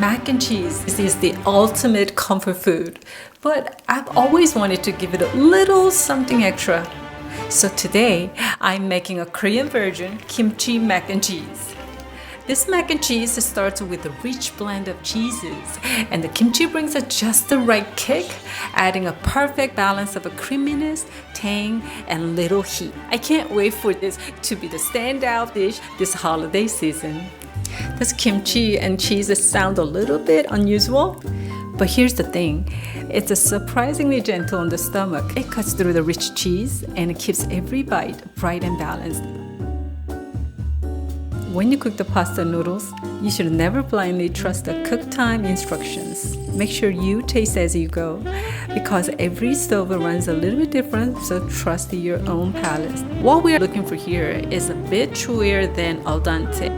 Mac and cheese is the ultimate comfort food, but I've always wanted to give it a little something extra. So today, I'm making a Korean version kimchi mac and cheese. This mac and cheese starts with a rich blend of cheeses, and the kimchi brings it just the right kick, adding a perfect balance of a creaminess, tang, and little heat. I can't wait for this to be the standout dish this holiday season. Does kimchi and cheese sound a little bit unusual? But here's the thing, it's surprisingly gentle on the stomach. It cuts through the rich cheese and it keeps every bite bright and balanced. When you cook the pasta noodles, you should never blindly trust the cook time instructions. Make sure you taste as you go, because every stove runs a little bit different, so trust your own palate. What we're looking for here is a bit chewier than al dente.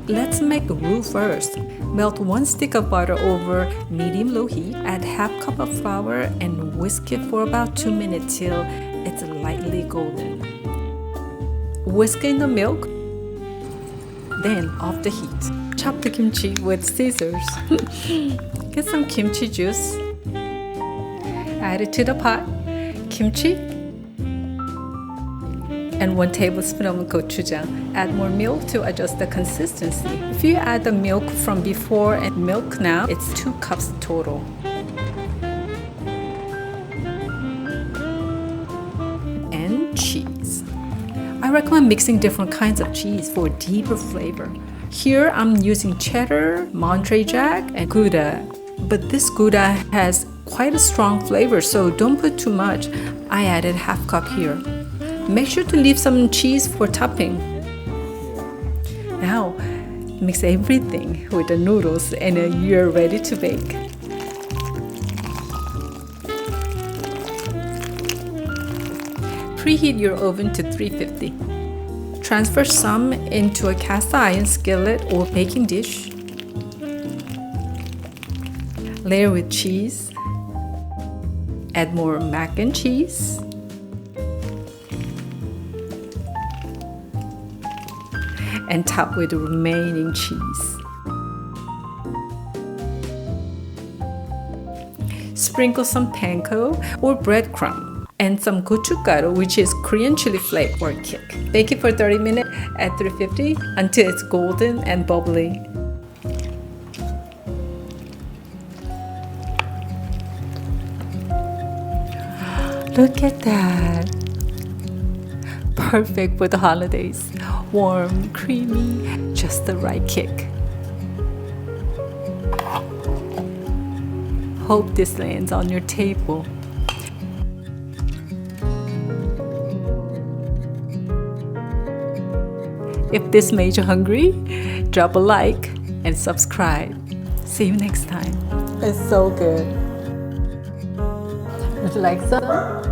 Let's make roux first. Melt 1 stick of butter over medium-low heat. Add half cup of flour and whisk it for about 2 minutes till it's lightly golden. Whisk in the milk, then off the heat. Chop the kimchi with scissors. Get some kimchi juice. Add it to the pot. Kimchi and 1 tablespoon of gochujang. Add more milk to adjust the consistency. If you add the milk from before and milk now, it's 2 cups total. And cheese. I recommend mixing different kinds of cheese for deeper flavor. Here I'm using cheddar, Monterey Jack, and Gouda. But this Gouda has quite a strong flavor, so don't put too much. I added half cup here. Make sure to leave some cheese for topping. Now, mix everything with the noodles and you're ready to bake. Preheat your oven to 350. Transfer some into a cast iron skillet or baking dish. Layer with cheese. Add more mac and cheese. And top with the remaining cheese. Sprinkle some panko or breadcrumb and some gochugaru, which is Korean chili flake for a kick. Bake it for 30 minutes at 350 until it's golden and bubbly. Look at that! Perfect for the holidays. Warm, creamy, just the right kick. Hope this lands on your table. If this made you hungry, drop a like and subscribe. See you next time. It's so good. Would you like some?